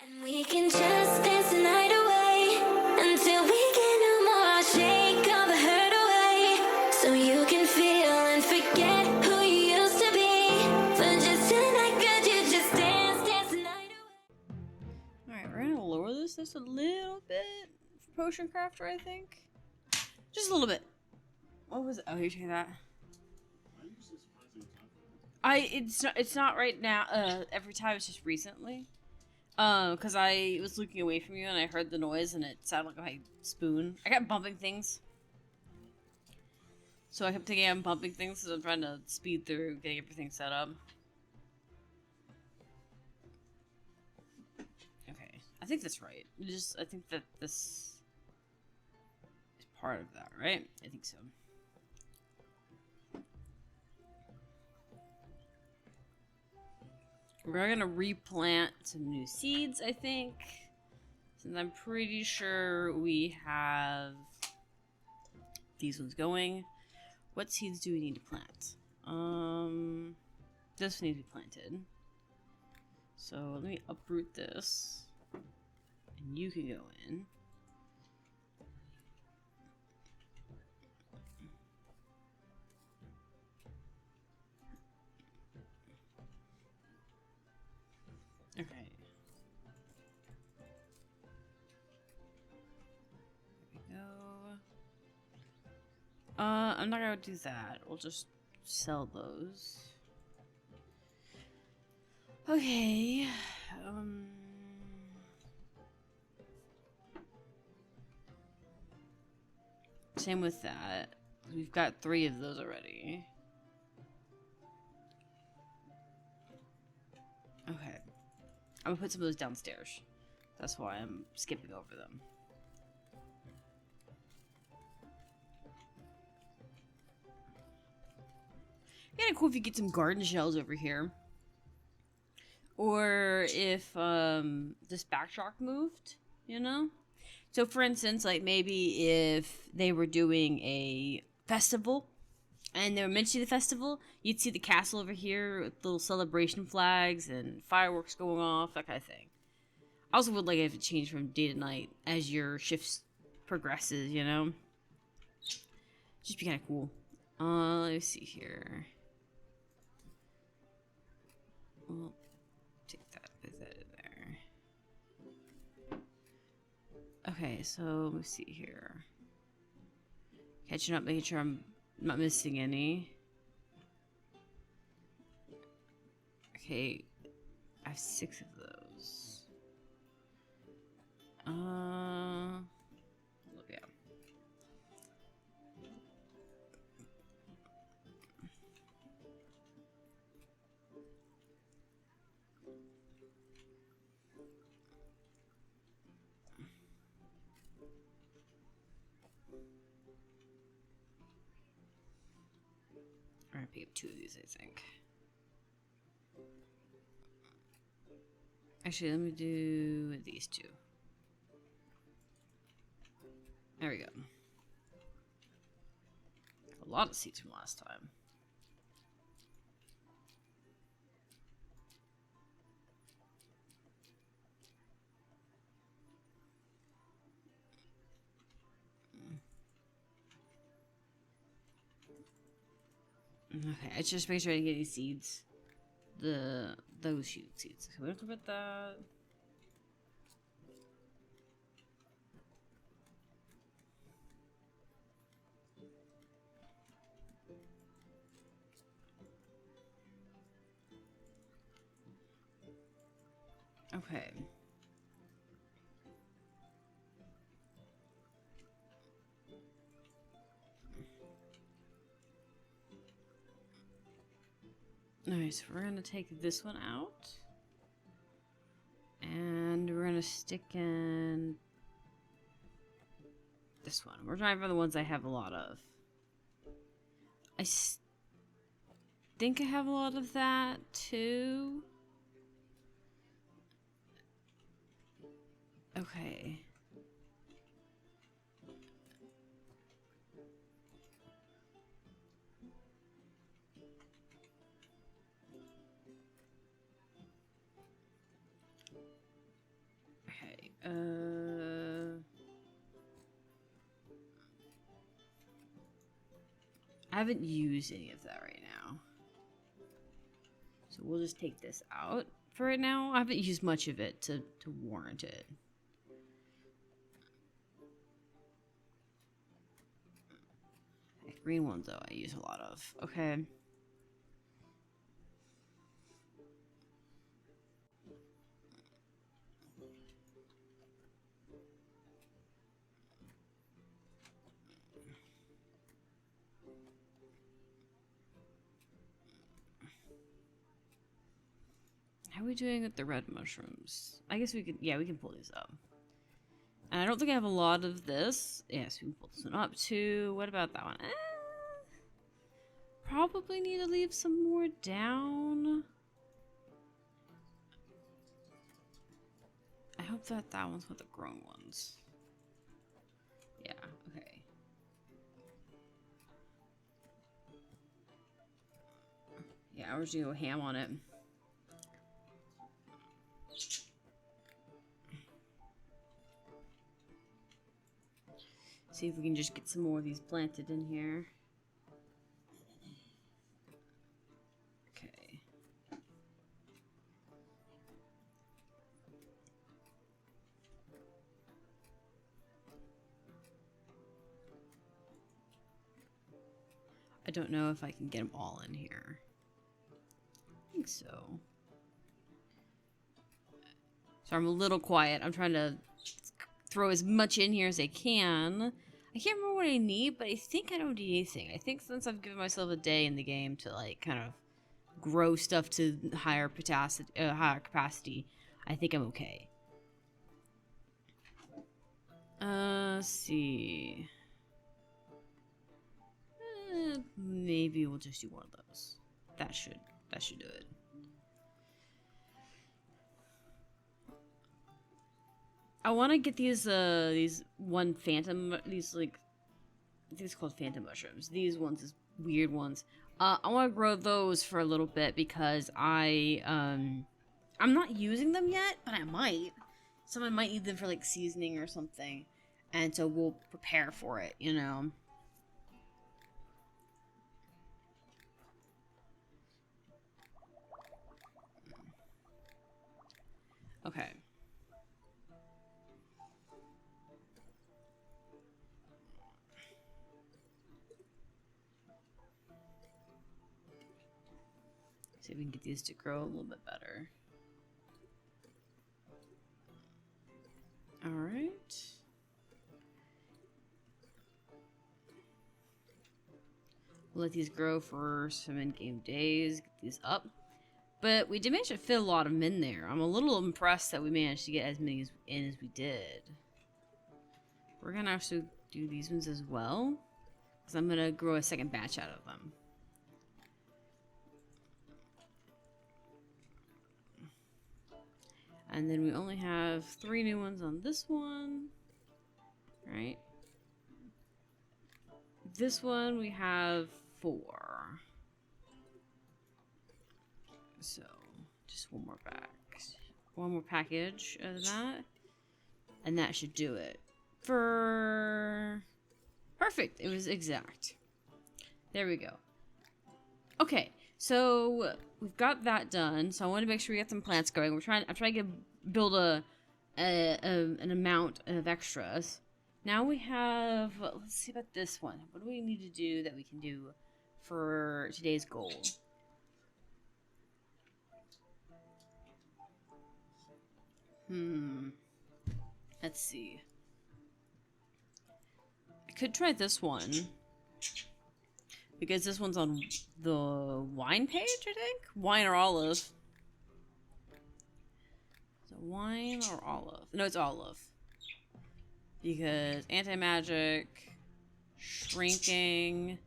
And we can just dance the night away until we can no more. Shake all the hurt away so you can feel and forget who you used to be. For just tonight, could you just dance the night away? Alright, we're gonna lower this just a little bit for Potion Crafter, I think. Just a little bit. What was it? Oh, you take that. It's not right now. Every time, it's just recently. Because I was looking away from you and I heard the noise and it sounded like my spoon. I kept bumping things. So I kept thinking I'm bumping things because I'm trying to speed through getting everything set up. Okay, I think that's right. I think that this is part of that, right? I think so. We're gonna replant some new seeds, I think. Since I'm pretty sure we have these ones going. What seeds do we need to plant? This needs to be planted. So let me uproot this. And you can go in. Okay. There we go. I'm not gonna do that. We'll just sell those. Okay. Same with that. We've got 3 of those already. Okay. I'm gonna put some of those downstairs. That's why I'm skipping over them. Kinda cool if you get some garden shells over here. Or if this backdrop moved, you know? So for instance, like maybe if they were doing a festival and they were mentioning the festival, you'd see the castle over here with little celebration flags and fireworks going off, that kind of thing. I also would like it if it changed from day to night as your shift progresses, you know? Just be kind of cool. Let me see here. Well, take that, put that in there. Okay, so let me see here. Catching up, making sure I'm not missing any. Okay, I have 6 of those. Yeah. I'm gonna pick up 2 of these, I think. Actually, let me do these 2. There we go. A lot of seeds from last time. Okay, I just make sure I get these seeds. Those seeds. So we have to put that. Okay. Alright, so we're gonna take this one out. And we're gonna stick in this one. We're trying for the ones I have a lot of. I think I have a lot of that too. Okay. Okay. I haven't used any of that right now. So we'll just take this out for right now. I haven't used much of it to warrant it. Okay, green ones, though, I use a lot of. Okay. How are we doing with the red mushrooms? I guess we could, yeah, we can pull these up. And I don't think I have a lot of this. Yes, we can pull this one up too. What about that one? Probably need to leave some more down. I hope that that one's with the grown ones. Yeah, okay. Yeah, we're just gonna go ham on it. See if we can just get some more of these planted in here. Okay. I don't know if I can get them all in here. I think so. So I'm a little quiet. I'm trying to throw as much in here as I can. I can't remember what I need, but I think I don't need anything. I think since I've given myself a day in the game to like kind of grow stuff to higher capacity, I think I'm okay. Let's see. Maybe we'll just do one of those. That should do it. I want to get these one phantom, these like, I think it's called phantom mushrooms. These ones, is weird ones. I want to grow those for a little bit because I'm not using them yet, but I might. Someone might need them for like seasoning or something, and so we'll prepare for it, you know. Okay. See if we can get these to grow a little bit better. All right. We'll let these grow for some in-game days. Get these up. But we did manage to fit a lot of them in there. I'm a little impressed that we managed to get as many in as we did. We're going to actually do these ones as well, because I'm going to grow a second batch out of them. And then we only have 3 new ones on this one. Right? This one we have 4. So, just one more package of that. And that should do it. Perfect. It was exact. There we go. Okay, so we've got that done. So I want to make sure we get some plants going. I'm trying to build an amount of extras. Now we have, let's see about this one. What do we need to do that we can do for today's goal? Let's see. I could try this one. Because this one's on the wine page, I think? Wine or olive. Is it wine or olive? No, it's olive. Because anti-magic, shrinking,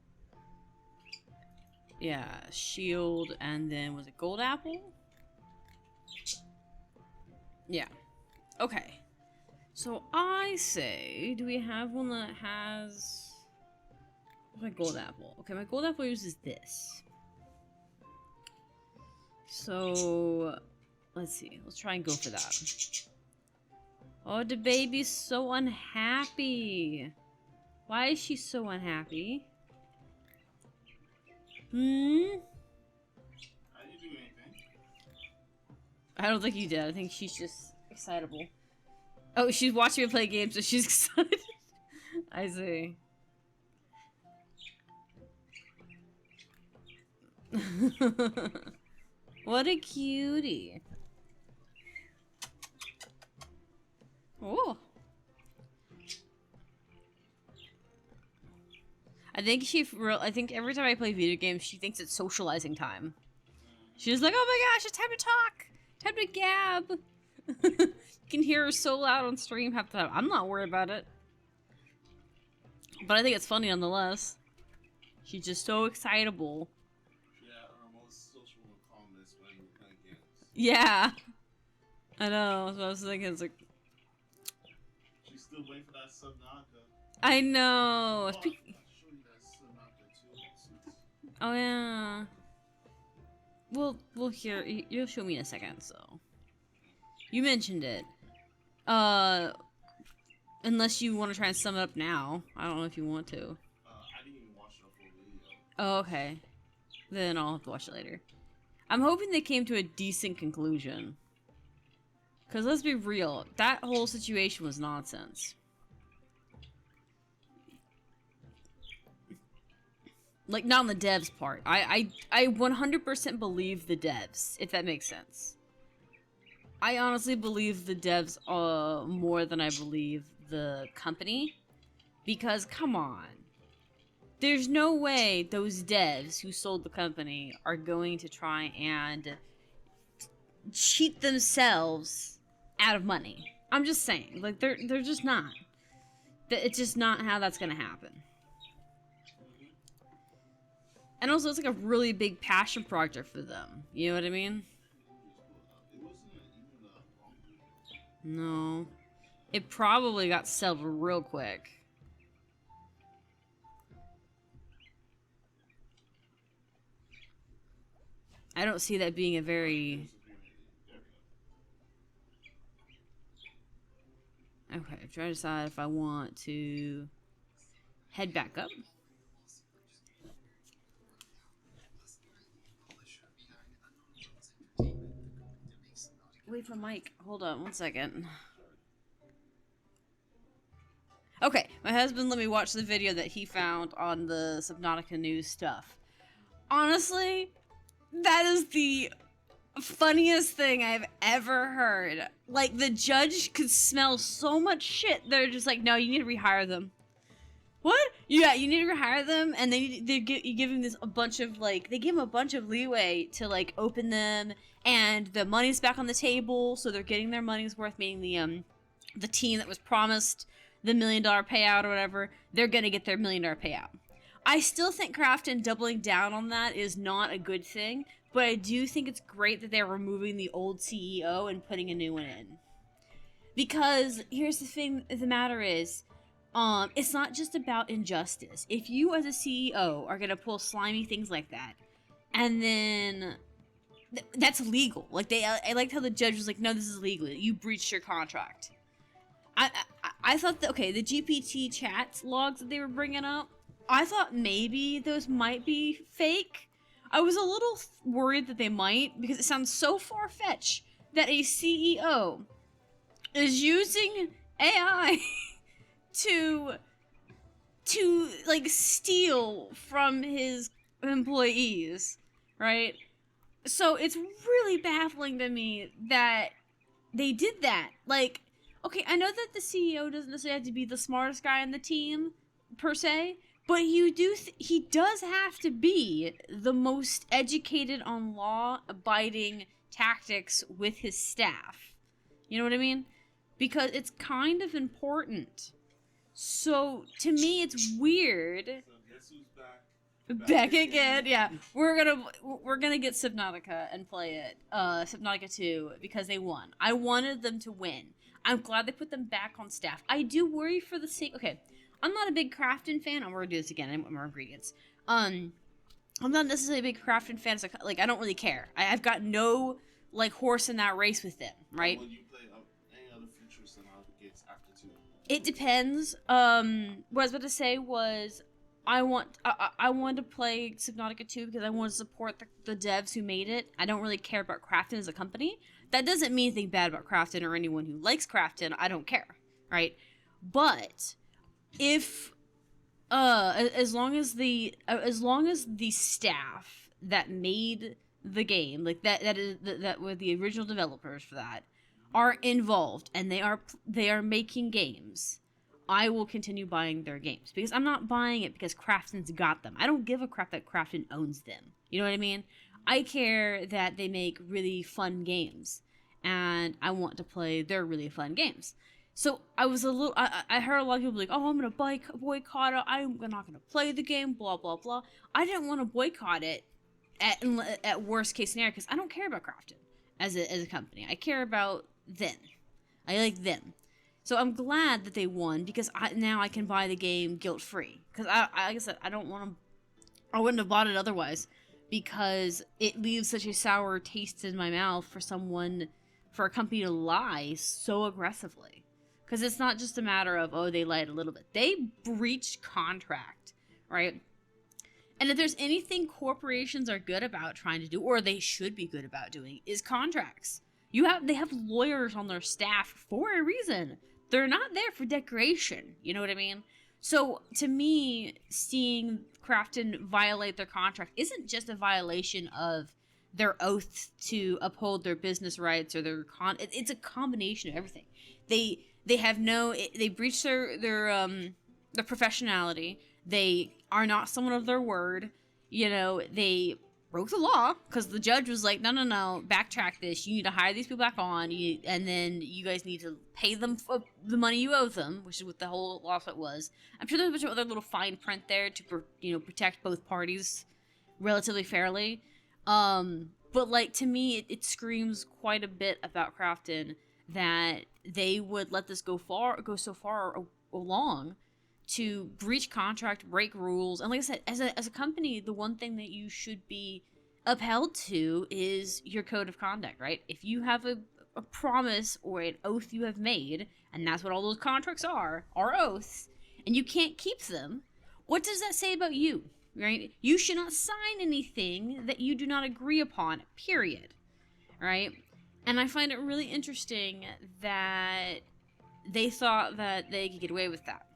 yeah, shield, and then was it gold apple? Yeah. Okay. So I say, do we have one that has... my gold apple. Okay, my gold apple uses this. So, let's see. Let's try and go for that. Oh, the baby's so unhappy. Why is she so unhappy? I didn't do anything. I don't think you did. I think she's just excitable. Oh, she's watching me play games, so she's excited. I see. What a cutie. Oh. I think every time I play video games, she thinks it's socializing time. She's like, "Oh my gosh, it's time to talk. Time to gab." You can hear her so loud on stream half the time. I'm not worried about it. But I think it's funny nonetheless. She's just so excitable. Yeah, our most social and calmness when we're playing games. Yeah. I know. That's what I was thinking. It's like, She's still waiting for that Subnautica. I know. Oh, I'll show you that Subnautica too. Oh yeah. We'll hear. You'll show me in a second. So, you mentioned it. Unless you want to try and sum it up now. I don't know if you want to. I didn't even watch the full video. Oh, okay. Then I'll have to watch it later. I'm hoping they came to a decent conclusion. Because let's be real, that whole situation was nonsense. Like, not on the devs' part. I 100% believe the devs, if that makes sense. I honestly believe the devs more than I believe the company. Because, come on. There's no way those devs who sold the company are going to try and cheat themselves out of money. I'm just saying. Like, they're just not. It's just not how that's gonna happen. And also, it's like a really big passion project for them. You know what I mean? It wasn't even a long video. No. It probably got settled real quick. I don't see that being a very... Okay, I'm trying to decide if I want to head back up. Wait for Mike. Hold on 1 second. Okay, my husband let me watch the video that he found on the Subnautica news stuff. Honestly, that is the funniest thing I've ever heard. Like, the judge could smell so much shit. They're just like, no, you need to rehire them. What? Yeah, you need to rehire them, and you give him a bunch of leeway to like open them, and the money's back on the table, so they're getting their money's worth. Meaning the team that was promised the $1 million payout or whatever, they're gonna get their $1 million payout. I still think Crafton doubling down on that is not a good thing, but I do think it's great that they're removing the old CEO and putting a new one in. Because here's the thing: the matter is. It's not just about injustice. If you as a CEO are gonna pull slimy things like that, and then that's illegal. Like I liked how the judge was like, no, this is illegal. You breached your contract. I thought that, okay, the GPT chat logs that they were bringing up, I thought maybe those might be fake. I was a little worried that they might, because it sounds so far-fetched that a CEO is using AI to like steal from his employees, right? So it's really baffling to me that they did that. Like, okay, I know that the CEO doesn't necessarily have to be the smartest guy in the team per se, but he does have to be the most educated on law-abiding tactics with his staff. You know what I mean? Because it's kind of important. So, to me, it's weird. So guess who's back? Back again, yeah. We're gonna get Subnautica and play it. Subnautica 2, because they won. I wanted them to win. I'm glad they put them back on staff. I do worry for the sake... Okay, I'm not a big Crafton fan. I'm gonna do this again. I want more ingredients. I'm not necessarily a big Crafton fan. So, like, I don't really care. I've got no, like, horse in that race with them, right? When you play any other future Subnautica after 2? It depends. What I was about to say was, I want to play Subnautica 2 because I want to support the devs who made it. I don't really care about Krafton as a company. That doesn't mean anything bad about Krafton or anyone who likes Krafton. I don't care, right? But if as long as the staff that made the game, like that were the original developers for that, are involved and they are making games, I will continue buying their games, because I'm not buying it because Krafton's got them. I don't give a crap that Krafton owns them. You know what I mean? I care that they make really fun games, and I want to play their really fun games. So I was a little. I heard a lot of people like, "Oh, I'm gonna boycott it. I'm not gonna play the game." Blah blah blah. I didn't want to boycott it at worst case scenario, because I don't care about Krafton as a company. I care about them. I like them. So I'm glad that they won, because now I can buy the game guilt free. Because like I said, I don't want to. I wouldn't have bought it otherwise, because it leaves such a sour taste in my mouth for a company to lie so aggressively. Because it's not just a matter of, oh, they lied a little bit. They breached contract, right? And if there's anything corporations are good about trying to do, or they should be good about doing, is contracts. They have lawyers on their staff for a reason. They're not there for decoration. You know what I mean? So to me, seeing Krafton violate their contract isn't just a violation of their oath to uphold their business rights or their it's a combination of everything. They breach their professionality. They are not someone of their word. You know, they broke the law, because the judge was like, no, backtrack this. You need to hire these people back on, and then you guys need to pay them for the money you owe them, which is what the whole lawsuit was. I'm sure there's a bunch of other little fine print there to protect both parties relatively fairly. But like, to me, it screams quite a bit about Krafton that they would let this go so far along to breach contract, break rules. And like I said, as a company, the one thing that you should be upheld to is your code of conduct, right? If you have a promise or an oath you have made, and that's what all those contracts are oaths, and you can't keep them, what does that say about you, right? You should not sign anything that you do not agree upon, period, right? And I find it really interesting that they thought that they could get away with that.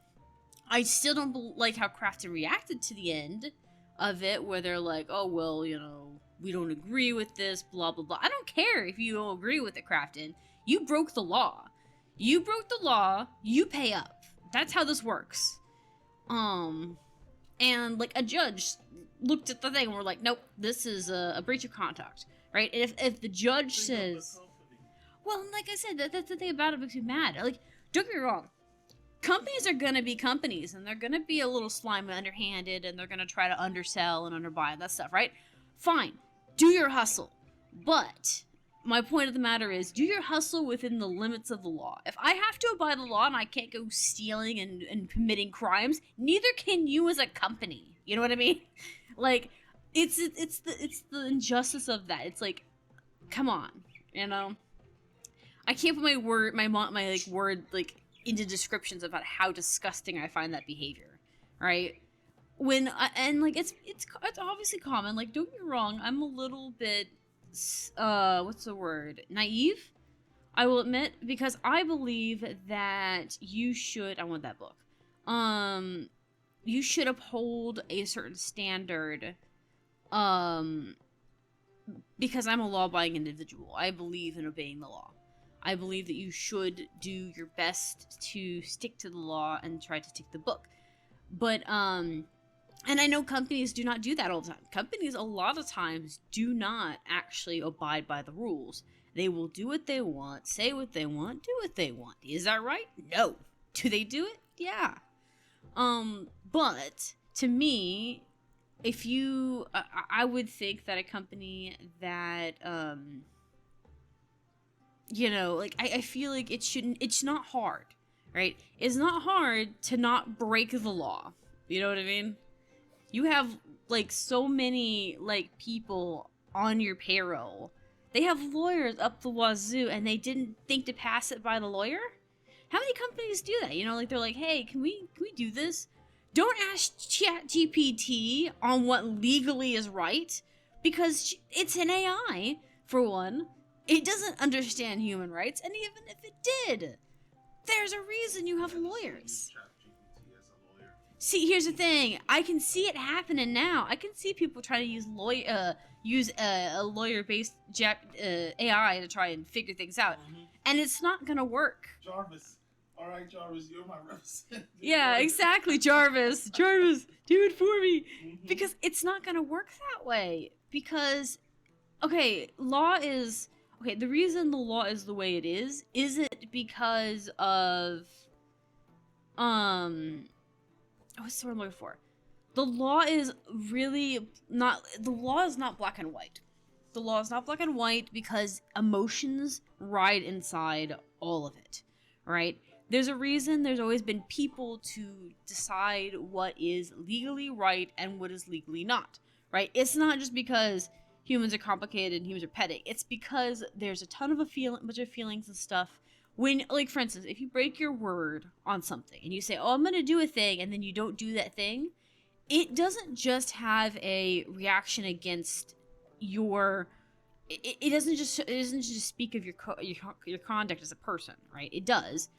I still don't like how Krafton reacted to the end of it, where they're like, oh, well, we don't agree with this, blah, blah, blah. I don't care if you don't agree with it, Krafton. You broke the law. You broke the law, you pay up. That's how this works. And, like, a judge looked at the thing and we're like, nope, this is a breach of contract, right? And if the judge says... Well, like I said, that's the thing about it makes me mad. Like, don't get me wrong. Companies are going to be companies, and they're going to be a little slimy, underhanded, and they're going to try to undersell and underbuy and that stuff, right? Fine. Do your hustle. But my point of the matter is, do your hustle within the limits of the law. If I have to abide the law and I can't go stealing and committing crimes, neither can you as a company. You know what I mean? Like, it's the injustice of that. It's like, come on, I can't put my word into descriptions about how disgusting I find that behavior, right? It's obviously common. Like, don't get me wrong, I'm a little bit what's the word? Naive, I will admit, because I believe that you should. I want that book. You should uphold a certain standard. Because I'm a law-abiding individual. I believe in obeying the law. I believe that you should do your best to stick to the law and try to stick the book. But, and I know companies do not do that all the time. Companies, a lot of times, do not actually abide by the rules. They will do what they want, say what they want, do what they want. Is that right? No. Do they do it? Yeah. But, to me, if you, I would think that a company that, I feel like it's not hard, right? It's not hard to not break the law. You know what I mean? You have, like, so many, like, people on your payroll. They have lawyers up the wazoo, and they didn't think to pass it by the lawyer? How many companies do that? You know, like they're like, hey, can we do this? Don't ask ChatGPT on what legally is right, because it's an AI, for one. It doesn't understand human rights, and even if it did, there's a reason you have lawyers. ChatGPT as a lawyer. See, here's the thing. I can see it happening now. I can see people trying to use a lawyer-based AI to try and figure things out, and it's not gonna work. Jarvis. All right, Jarvis, you're my representative. Yeah, exactly, Jarvis. Jarvis, do it for me. Because it's not gonna work that way. Because, okay, the reason the law is the way it is it because of, what's the word I'm looking for? The law is not black and white. The law is not black and white because emotions ride inside all of it, right? There's a reason there's always been people to decide what is legally right and what is legally not, right? It's not just because humans are complicated and humans are petty. It's because there's a ton of bunch of feelings and stuff. When, like, for instance, if you break your word on something and you say, oh, I'm going to do a thing, and then you don't do that thing, it doesn't just have a reaction against your... It doesn't just speak of your conduct as a person, right? It does.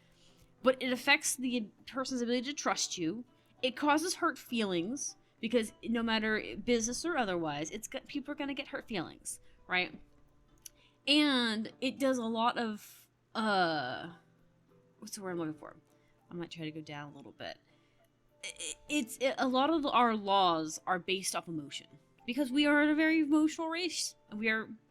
But it affects the person's ability to trust you. It causes hurt feelings, because no matter business or otherwise, people are going to get hurt feelings, right? And it does a lot of, what's the word I'm looking for? I might try to go down a little bit. A lot of our laws are based off emotion, because we are a very emotional race.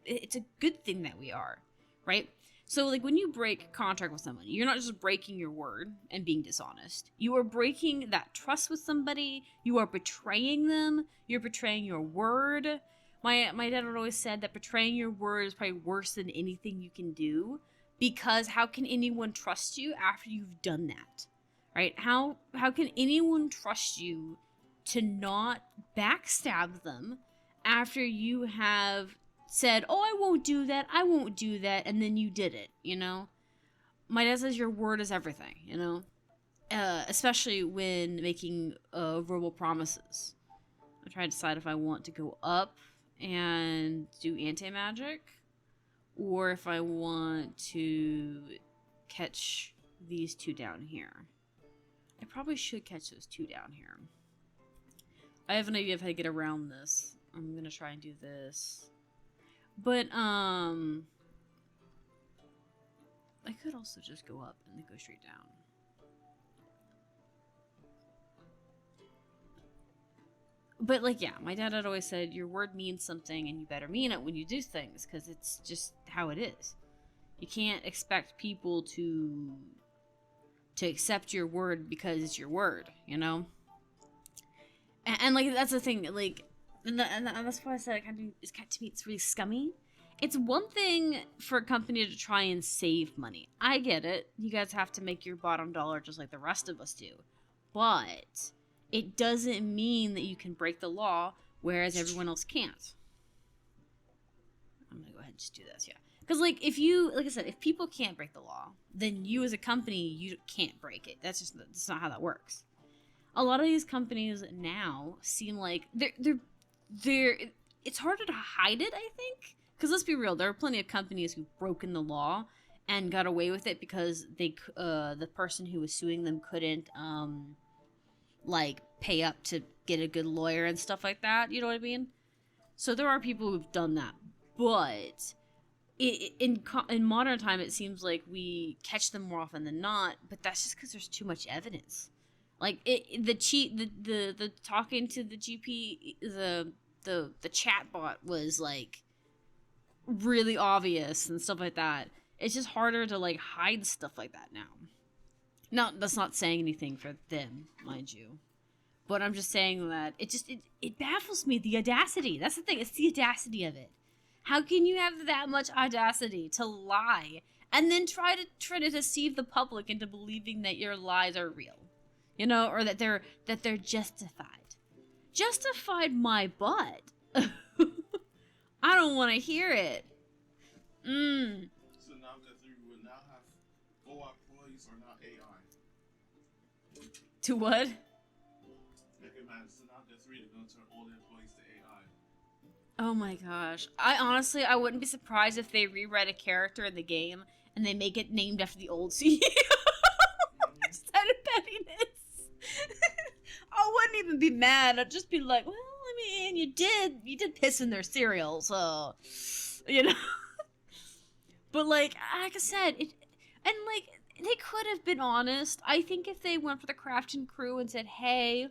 It's a good thing that we are, right? So, like, when you break contract with someone, you're not just breaking your word and being dishonest. You are breaking that trust with somebody. You are betraying them. You're betraying your word. My dad would always said that betraying your word is probably worse than anything you can do, because how can anyone trust you after you've done that, right? How can anyone trust you to not backstab them after you have said, oh, I won't do that, and then you did it, you know? My dad says your word is everything, you know? Especially when making verbal promises. I'm trying to decide if I want to go up and do anti-magic, or if I want to catch these two down here. I probably should catch those two down here. I have an idea of how to get around this. I'm gonna try and do this. But, I could also just go up and then go straight down. But, like, yeah, my dad had always said, your word means something, and you better mean it when you do things, because it's just how it is. You can't expect people to accept your word because it's your word, you know? And like, that's the thing, like... And that's why I said to me, it's really scummy. It's one thing for a company to try and save money. I get it. You guys have to make your bottom dollar just like the rest of us do. But it doesn't mean that you can break the law, whereas everyone else can't. I'm going to go ahead and just do this, yeah. Because, like I said, if people can't break the law, then you as a company, you can't break it. That's not how that works. A lot of these companies now seem like it's harder to hide it, I think, because let's be real, there are plenty of companies who've broken the law and got away with it because the person who was suing them couldn't like pay up to get a good lawyer and stuff like that, you know what I mean? So there are people who've done that, but in modern time it seems like we catch them more often than not, but that's just because there's too much evidence. Like the talking to the GP, the chat bot was like really obvious and stuff like that. It's just harder to like hide stuff like that now. Now that's not saying anything for them, mind you, but I'm just saying that it baffles me, the audacity. That's the thing. It's the audacity of it. How can you have that much audacity to lie and then try to deceive the public into believing that your lies are real? You know, or that they're justified. Justified my butt. I don't want to hear it. So now that we will now have 4 employees are now AI. To what? So now the 3 are going to turn all the employees to AI. Oh my gosh. I wouldn't be surprised if they rewrite a character in the game and they make it named after the old CEO instead of pettiness. I wouldn't even be mad. I'd just be like, well, I mean, you did piss in their cereal, so, you know. But like I said, they could have been honest. I think if they went for the crafting crew and said, hey,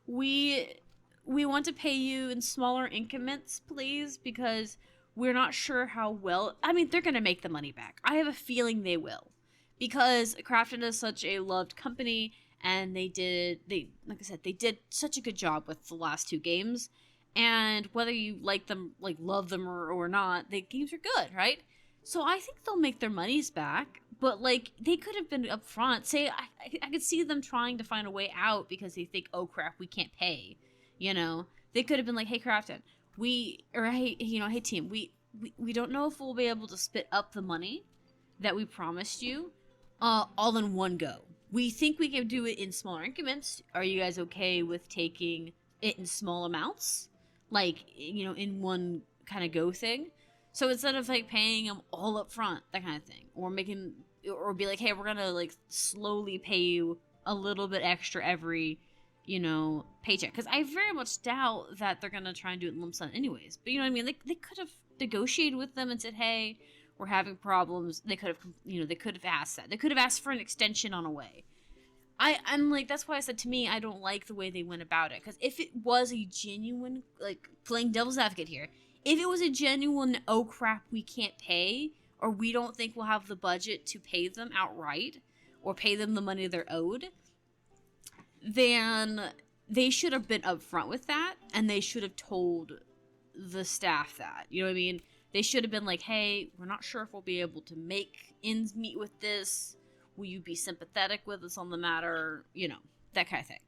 we want to pay you in smaller increments, please, because we're not sure how well. I mean, they're gonna make the money back. I have a feeling they will, because Crafton is such a loved company, and they like I said, they did such a good job with the last 2 games, and whether you like them, like love them or not, the games are good, right? So I think they'll make their monies back. But, like, they could have been upfront. Say, I could see them trying to find a way out because they think, oh, crap, we can't pay. You know? They could have been like, hey, Crafton, hey, team, we don't know if we'll be able to split up the money that we promised you all in one go. We think we can do it in smaller increments. Are you guys okay with taking it in small amounts? Like, in one kind of go thing? So instead of, like, paying them all up front, that kind of thing, or be like, hey, we're gonna, like, slowly pay you a little bit extra every, paycheck. Because I very much doubt that they're gonna try and do it in lump sum anyways. But you know what I mean? They could have negotiated with them and said, hey, we're having problems. They could have, they could have asked that. They could have asked for an extension on a way. I'm like, that's why I said, to me, I don't like the way they went about it. Because if it was a genuine, like, playing devil's advocate here, if it was a genuine, oh crap, we can't pay, or we don't think we'll have the budget to pay them outright, or pay them the money they're owed, then they should have been upfront with that, and they should have told the staff that. You know what I mean? They should have been like, hey, we're not sure if we'll be able to make ends meet with this. Will you be sympathetic with us on the matter? That kind of thing.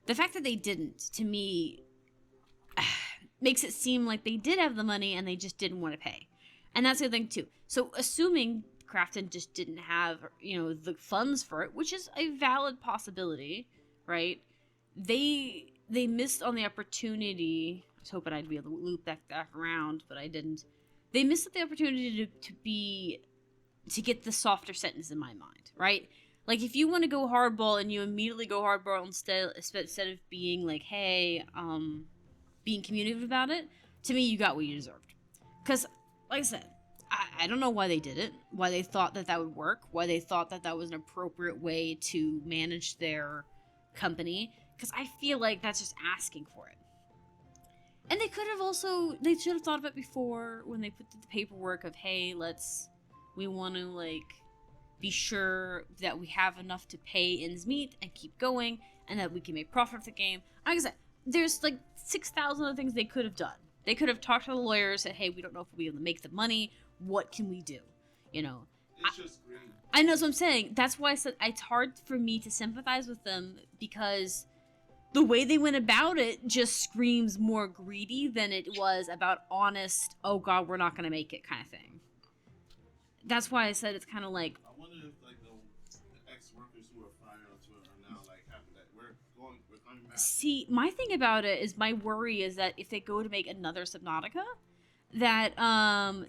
The fact that they didn't, to me, makes it seem like they did have the money and they just didn't want to pay. And that's the other thing too. So assuming Crafton just didn't have, the funds for it, which is a valid possibility, right? They missed on the opportunity. I was hoping I'd be able to loop back around, but I didn't. They missed the opportunity to get the softer sentence in my mind, right? Like, if you want to go hardball and you immediately go hardball instead of being like, hey, being communicative about it, to me, you got what you deserved. Because, like I said, I don't know why they did it, why they thought that would work, why they thought that was an appropriate way to manage their company, because I feel like that's just asking for it. And they should have thought of it before when they put the paperwork of, hey, we want to, like, be sure that we have enough to pay ends meet and keep going, and that we can make profit of the game. Like I said, there's, like, 6,000 other things they could have done. They could have talked to the lawyers, said, hey, we don't know if we'll be able to make the money. What can we do? It's just greed. I know what I'm saying. That's why I said it's hard for me to sympathize with them, because the way they went about it just screams more greedy than it was about honest, oh God, we're not going to make it kind of thing. That's why I said it's kind of like... I wonder if, like, the ex-workers who are fired on Twitter are now, like, happy that we're coming back. See, my thing about it is, my worry is that if they go to make another Subnautica, that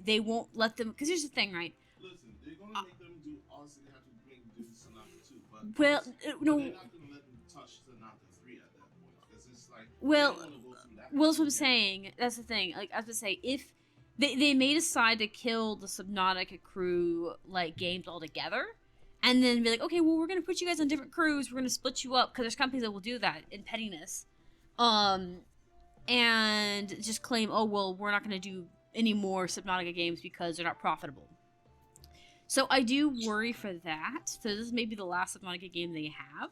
they won't let them... Because here's the thing, right? Listen, they're going to make them do... Obviously, they have to do Sonata 2, but... Well, no... They're not going to let them touch Sonata 3 at that point, because it's like... Well, they don't wanna go through that that's what I'm saying. That's the thing. Like, I was going to say, if... They may decide to kill the Subnautica crew, like, games altogether, and then be like, okay, well, we're going to put you guys on different crews, we're going to split you up, because there's companies that will do that in pettiness, and just claim, oh, well, we're not going to do any more Subnautica games because they're not profitable. So I do worry for that. So this may be the last Subnautica game they have,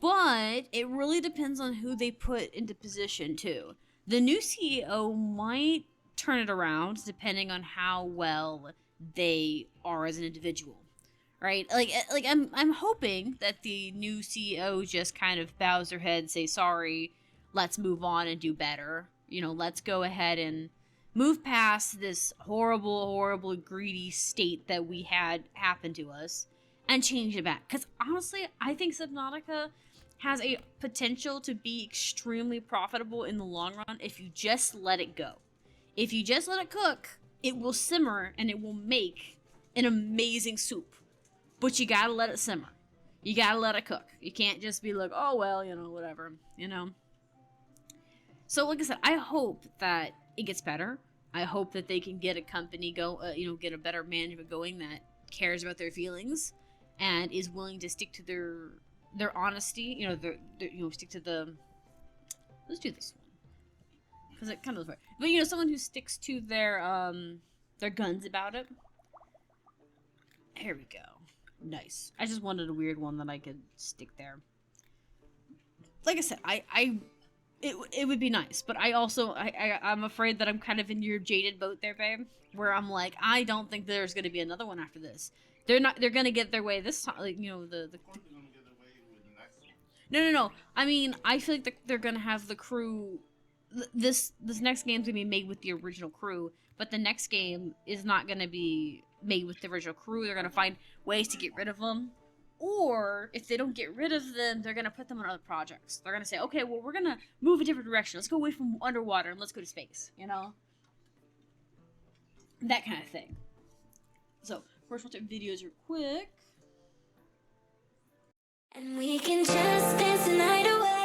but it really depends on who they put into position, too. The new CEO might turn it around depending on how well they are as an individual, right? Like I'm hoping that the new CEO just kind of bows their head, say sorry, let's move on and do better. Let's go ahead and move past this horrible greedy state that we had happen to us, and change it back. Because honestly, I think Subnautica has a potential to be extremely profitable in the long run if you just let it go. If you just let it cook, it will simmer and it will make an amazing soup. But you gotta let it simmer. You gotta let it cook. You can't just be like, oh, well, whatever, So, like I said, I hope that it gets better. I hope that they can get a company get a better management going that cares about their feelings and is willing to stick to their honesty. Stick to the. Let's do this one because it kind of looks right. But someone who sticks to their guns about it. Here we go. Nice. I just wanted a weird one that I could stick there. Like I said, it would be nice, but I'm afraid that I'm kind of in your jaded boat there, babe. Where I'm like, I don't think there's gonna be another one after this. They're gonna get their way this time. Like, No. I mean, I feel like they're gonna have the crew. This next game's gonna be made with the original crew, but the next game is not gonna be made with the original crew. They're gonna find ways to get rid of them. Or, if they don't get rid of them, they're going to put them on other projects. They're going to say, okay, well, we're going to move a different direction. Let's go away from underwater and let's go to space, That kind of thing. So, first we'll take videos real quick. And we can just dance the night away.